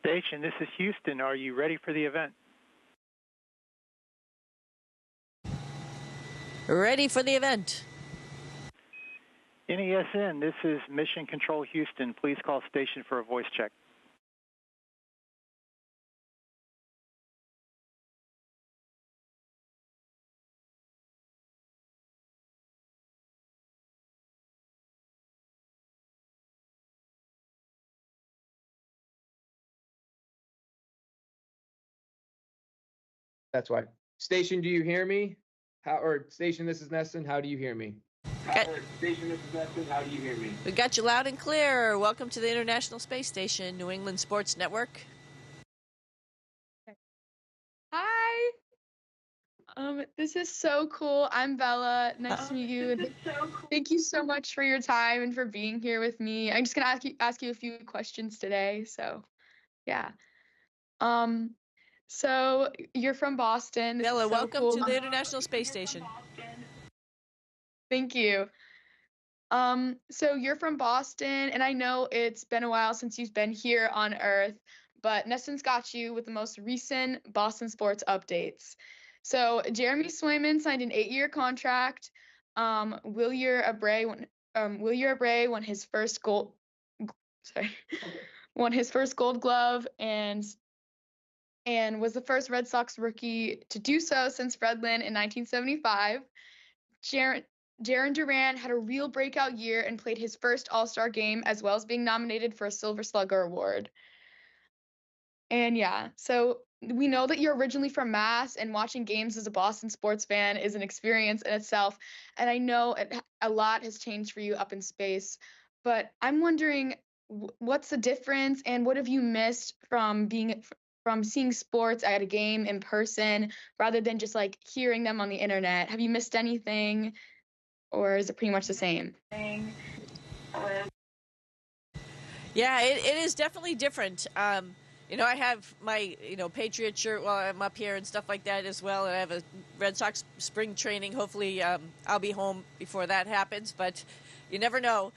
Station, this is Houston. Are you ready for the event? Ready for the event. NESN, this is Mission Control Houston. Please call station for a voice check. That's why. Station, do you hear me? Station, this is Neston. How do you hear me? Station, this is Neston. How do you hear me? We got you loud and clear. Welcome to the International Space Station, New England Sports Network. Hi. This is so cool. I'm Bella. Nice to meet you. Thank you so much for your time and for being here with me. I'm just gonna ask you a few questions today. So, yeah. So you're from Boston. This Bella, is so welcome cool. to the International Space Station. Thank you. So you're from Boston, and I know it's been a while since you've been here on Earth, but Neston's got you with the most recent Boston sports updates. So Jeremy Swayman signed an 8-year contract. Willier Abreu won his first won his first Gold Glove and was the first Red Sox rookie to do so since Fred Lynn in 1975. Jarren Duran had a real breakout year and played his first All-Star game, as well as being nominated for a Silver Slugger Award. And yeah, so we know that you're originally from Mass, and watching games as a Boston sports fan is an experience in itself. And I know a lot has changed for you up in space, but I'm wondering what's the difference, and what have you missed from seeing sports at a game in person rather than just like hearing them on the internet? Have you missed anything, or is it pretty much the same? Yeah, it is definitely different. I have my, Patriot shirt while I'm up here and stuff like that as well. And I have a Red Sox spring training. Hopefully I'll be home before that happens, but you never know.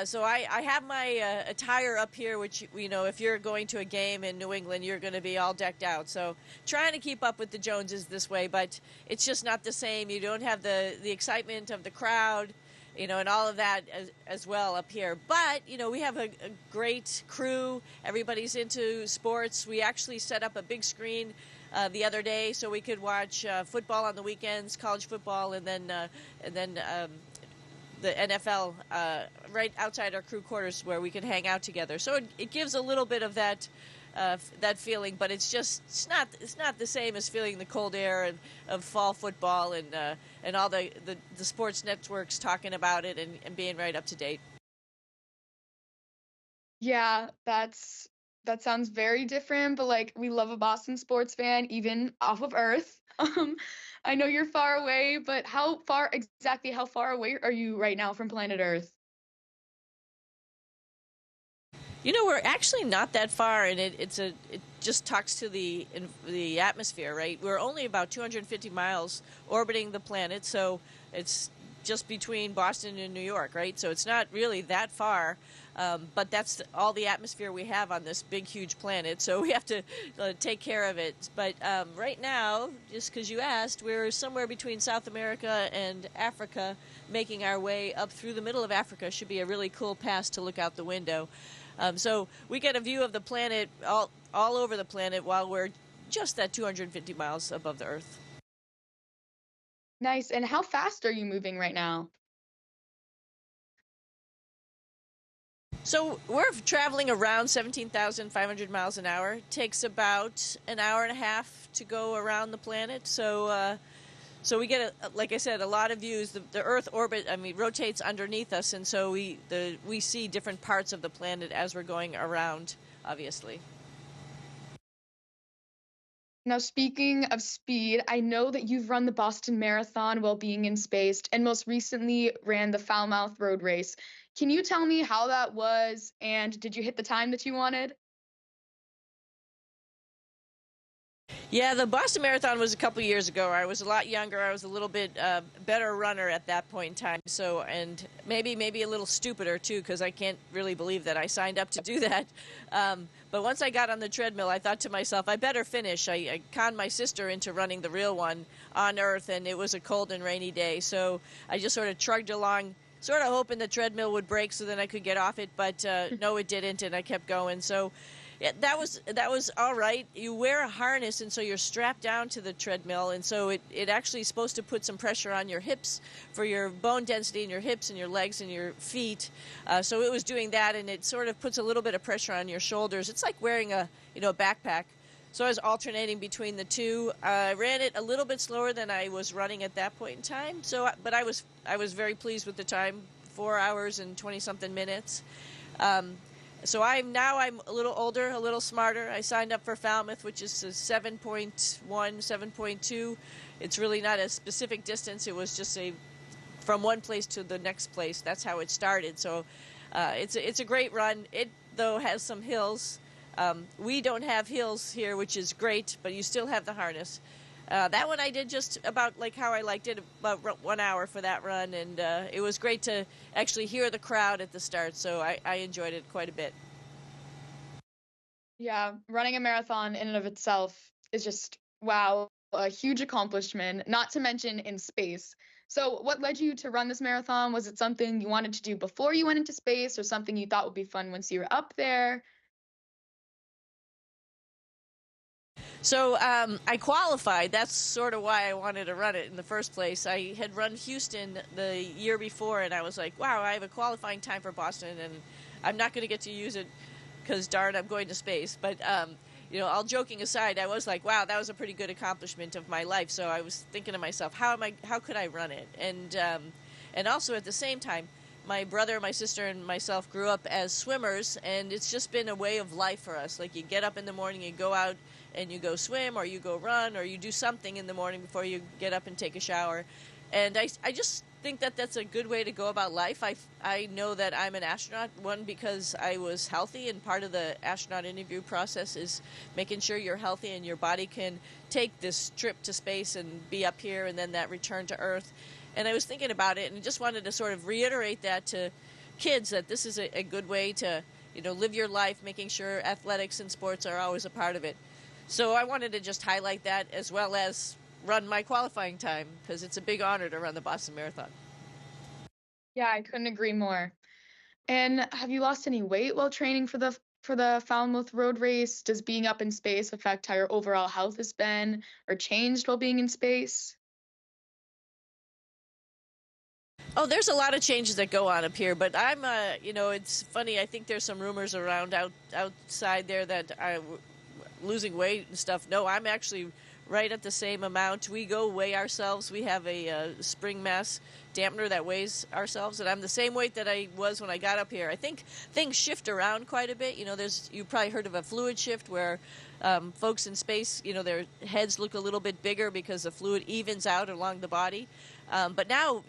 So I have my attire up here, which, if you're going to a game in New England, you're going to be all decked out. So trying to keep up with the Joneses this way, but it's just not the same. You don't have the excitement of the crowd, and all of that as well up here. But, we have a great crew. Everybody's into sports. We actually set up a big screen the other day so we could watch football on the weekends, college football, and then the NFL right outside our crew quarters where we can hang out together. So it gives a little bit of that feeling, but it's not the same as feeling the cold air of fall football and all the sports networks talking about it and being right up to date. Yeah, that sounds very different, but like we love a Boston sports fan even off of Earth. I know you're far away, but how far away are you right now from planet Earth? We're actually not that far, and it just talks to the atmosphere, right? We're only about 250 miles orbiting the planet, so it's just between Boston and New York, right? So it's not really that far, but that's all the atmosphere we have on this big, huge planet, so we have to take care of it. But right now, just because you asked, we're somewhere between South America and Africa, making our way up through the middle of Africa. Should be a really cool pass to look out the window. So we get a view of the planet all over the planet while we're just at 250 miles above the Earth. Nice. And how fast are you moving right now? So we're traveling around 17,500 miles an hour. It takes about an hour and a half to go around the planet. So we get, like I said, a lot of views. The Earth orbit, rotates underneath us, and so we see different parts of the planet as we're going around, obviously. Now, speaking of speed, I know that you've run the Boston Marathon while being in space, and most recently ran the Falmouth Road Race. Can you tell me how that was, and did you hit the time that you wanted? Yeah, the Boston Marathon was a couple years ago. I was a lot younger. I was a little bit better runner at that point in time. So, and maybe a little stupider too, because I can't really believe that I signed up to do that. But once I got on the treadmill, I thought to myself, I better finish. I conned my sister into running the real one on Earth, and it was a cold and rainy day. So I just sort of trudged along, sort of hoping the treadmill would break so then I could get off it. But no, it didn't, and I kept going. So. Yeah, that was all right. You wear a harness, and so you're strapped down to the treadmill, and so it actually is supposed to put some pressure on your hips for your bone density in your hips and your legs and your feet. So it was doing that, and it sort of puts a little bit of pressure on your shoulders. It's like wearing a backpack. So I was alternating between the two. I ran it a little bit slower than I was running at that point in time. But I was very pleased with the time, 4 hours and 20-something minutes. So I'm a little older, a little smarter. I signed up for Falmouth, which is a 7.1, 7.2. It's really not a specific distance. It was just from one place to the next place. That's how it started. So it's a great run. It, though, has some hills. We don't have hills here, which is great, but you still have the harness. That one I did just about like how I liked it, about 1 hour for that run, and it was great to actually hear the crowd at the start, so I enjoyed it quite a bit. Yeah, running a marathon in and of itself is just, wow, a huge accomplishment, not to mention in space. So what led you to run this marathon? Was it something you wanted to do before you went into space, or something you thought would be fun once you were up there? So I qualified. That's sort of why I wanted to run it in the first place. I had run Houston the year before, and I was like, wow, I have a qualifying time for Boston, and I'm not going to get to use it because, darn, I'm going to space. But, all joking aside, I was like, wow, that was a pretty good accomplishment of my life. So I was thinking to myself, how could I run it? And also at the same time, my brother, my sister, and myself grew up as swimmers, and it's just been a way of life for us. Like, you get up in the morning, you go out, and you go swim, or you go run, or you do something in the morning before you get up and take a shower. And I just think that that's a good way to go about life. I know that I'm an astronaut, one, because I was healthy, and part of the astronaut interview process is making sure you're healthy and your body can take this trip to space and be up here and then that return to Earth. And I was thinking about it and just wanted to sort of reiterate that to kids, that this is a good way to, live your life, making sure athletics and sports are always a part of it. So I wanted to just highlight that, as well as run my qualifying time, because it's a big honor to run the Boston Marathon. Yeah, I couldn't agree more. And have you lost any weight while training for the Falmouth Road Race? Does being up in space affect how your overall health has been or changed while being in space? Oh, there's a lot of changes that go on up here, but I'm, it's funny. I think there's some rumors around outside there that I'm losing weight and stuff. No, I'm actually right at the same amount. We go weigh ourselves. We have a spring mass dampener that weighs ourselves, and I'm the same weight that I was when I got up here. I think things shift around quite a bit. You've probably heard of a fluid shift where folks in space, their heads look a little bit bigger because the fluid evens out along the body. But now,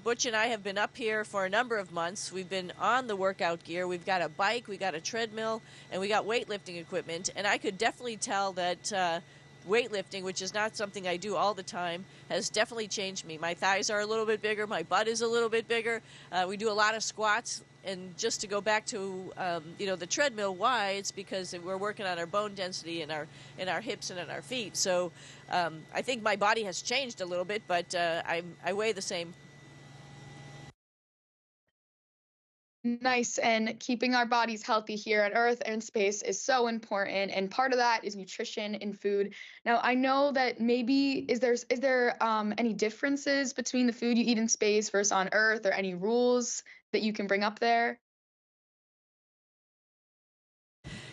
Butch and I have been up here for a number of months. We've been on the workout gear. We've got a bike, we got a treadmill, and we got weightlifting equipment. And I could definitely tell that weightlifting, which is not something I do all the time, has definitely changed me. My thighs are a little bit bigger. My butt is a little bit bigger. We do a lot of squats. And just to go back to the treadmill, why? It's because we're working on our bone density in our hips and in our feet. So I think my body has changed a little bit, but I weigh the same. Nice. And keeping our bodies healthy here on Earth and space is so important. And part of that is nutrition and food. Now, I know that maybe is there any differences between the food you eat in space versus on Earth, or any rules that you can bring up there?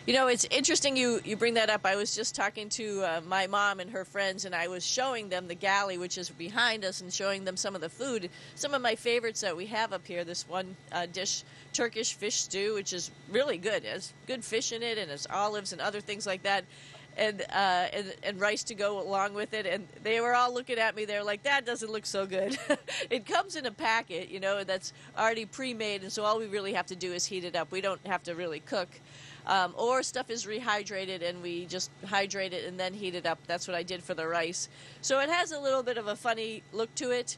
It's interesting you bring that up. I was just talking to my mom and her friends, and I was showing them the galley, which is behind us, and showing them some of the food. Some of my favorites that we have up here, this one dish, Turkish fish stew, which is really good. It has good fish in it, and it's olives and other things like that, and rice to go along with it. And they were all looking at me. They're like, that doesn't look so good. It comes in a packet, that's already pre-made, and so all we really have to do is heat it up. We don't have to really cook. or stuff is rehydrated and we just hydrate it and then heat it up. That's what I did for the rice. So it has a little bit of a funny look to it.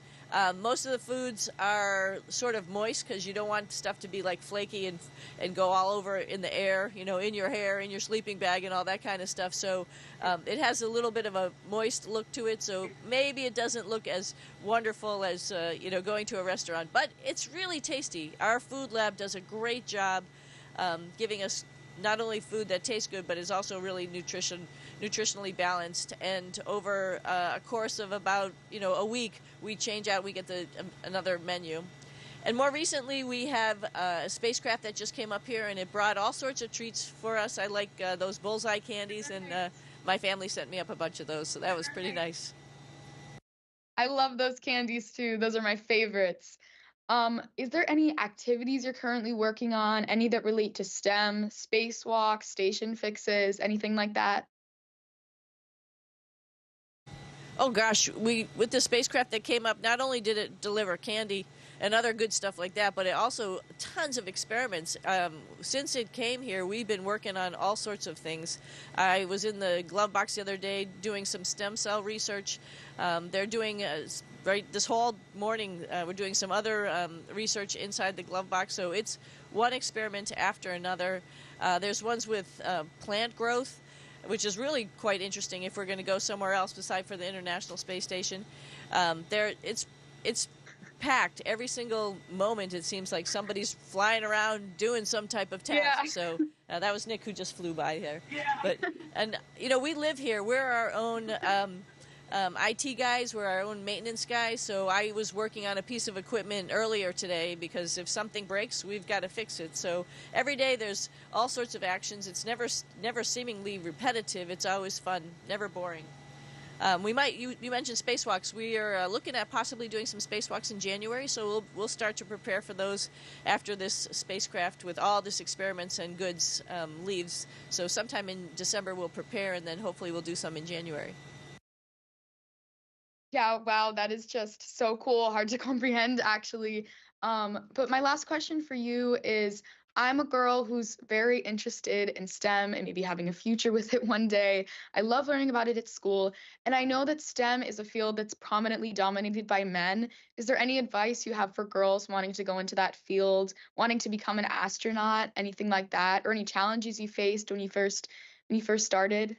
Most of the foods are sort of moist because you don't want stuff to be like flaky and go all over in the air, you know, in your hair, in your sleeping bag, and all that kind of stuff. So it has a little bit of a moist look to it. So maybe it doesn't look as wonderful as you know, going to a restaurant, but it's really tasty. Our food lab does a great job giving us not only food that tastes good, but is also really nutritionally balanced. And over a course of about, you know, a week, we change out, we get another menu. And more recently, we have a spacecraft that just came up here, and it brought all sorts of treats for us. I like those bullseye candies, and my family sent me up a bunch of those, so that was pretty nice. I love those candies too. Those are my favorites. Is there any activities you're currently working on? Any that relate to STEM, spacewalks, station fixes, anything like that? Oh gosh, with the spacecraft that came up, not only did it deliver candy and other good stuff like that, but it also tons of experiments. Since it came here, we've been working on all sorts of things. I was in the glove box the other day doing some stem cell research. They're doing right this whole morning. We're doing some other research inside the glove box. So it's one experiment after another. There's ones with plant growth, which is really quite interesting if we're going to go somewhere else beside for the International Space Station. It's packed every single moment. It seems like somebody's flying around doing some type of task. Yeah. So that was Nick who just flew by here. Yeah. But and you know, we live here. We're our own IT guys. We're our own maintenance guys. So I was working on a piece of equipment earlier today because if something breaks, we've got to fix it. So every day there's all sorts of actions. It's never seemingly repetitive. It's always fun, never boring. You mentioned spacewalks. We are looking at possibly doing some spacewalks in January, so we'll start to prepare for those after this spacecraft with all this experiments and goods leaves. So sometime in December we'll prepare, and then hopefully we'll do some in January. Yeah, wow, that is just so cool. Hard to comprehend, actually. But my last question for you is, I'm a girl who's very interested in STEM and maybe having a future with it one day. I love learning about it at school, and I know that STEM is a field that's prominently dominated by men. Is there any advice you have for girls wanting to go into that field, wanting to become an astronaut, anything like that, or any challenges you faced when you first started?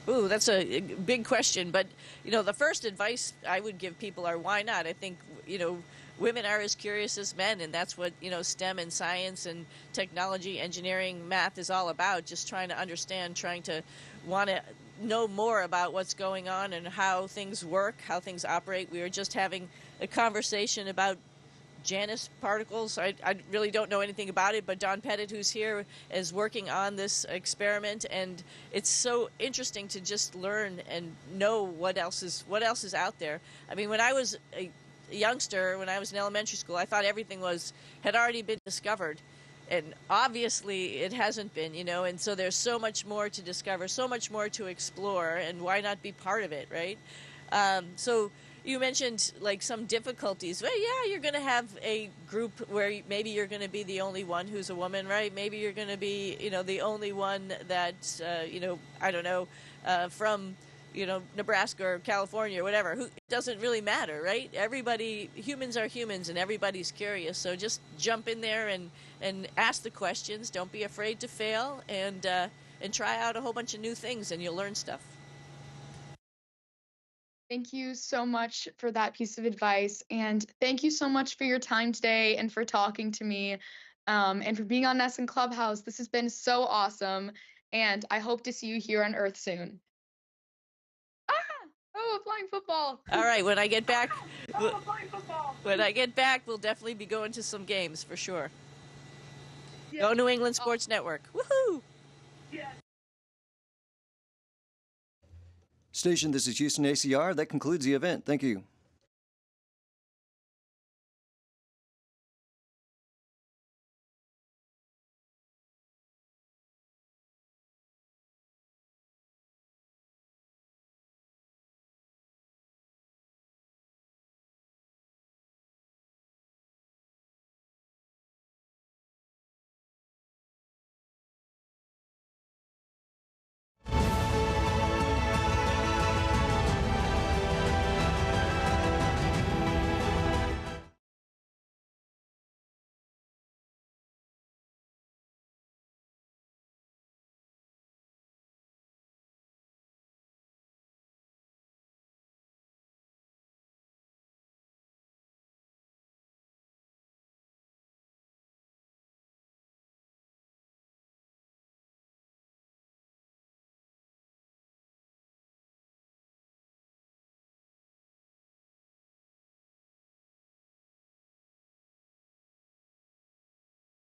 Ooh, that's a big question. But, you know, the first advice I would give people are why not? I think, you know, women are as curious as men, and that's what, you know, STEM and science and technology, engineering, math is all about, just trying to understand, trying to want to know more about what's going on and how things work, how things operate. We were just having a conversation about Janus particles. I really don't know anything about it, but Don Pettit, who's here, is working on this experiment, and it's so interesting to just learn and know what else is out there. I mean, when I was a youngster, when I was in elementary school, I thought everything had already been discovered, and obviously it hasn't been, you know. And so there's so much more to discover, so much more to explore, and why not be part of it, right? So you mentioned like some difficulties. Well, yeah, you're going to have a group where maybe you're going to be the only one who's a woman, right? Maybe you're going to be, you know, the only one that, you know, I don't know, from, you know, Nebraska or California or whatever. It doesn't really matter, right? Humans are humans, and everybody's curious. So just jump in there and ask the questions. Don't be afraid to fail, and try out a whole bunch of new things, and you'll learn stuff. Thank you so much for that piece of advice. And thank you so much for your time today and for talking to me, and for being on Nesson Clubhouse. This has been so awesome. And I hope to see you here on Earth soon. Oh, a flying football. All right, when I get back, we'll definitely be going to some games for sure. Yeah. Go New England Sports Network. Woohoo! Yeah. Station, this is Houston ACR. That concludes the event. Thank you.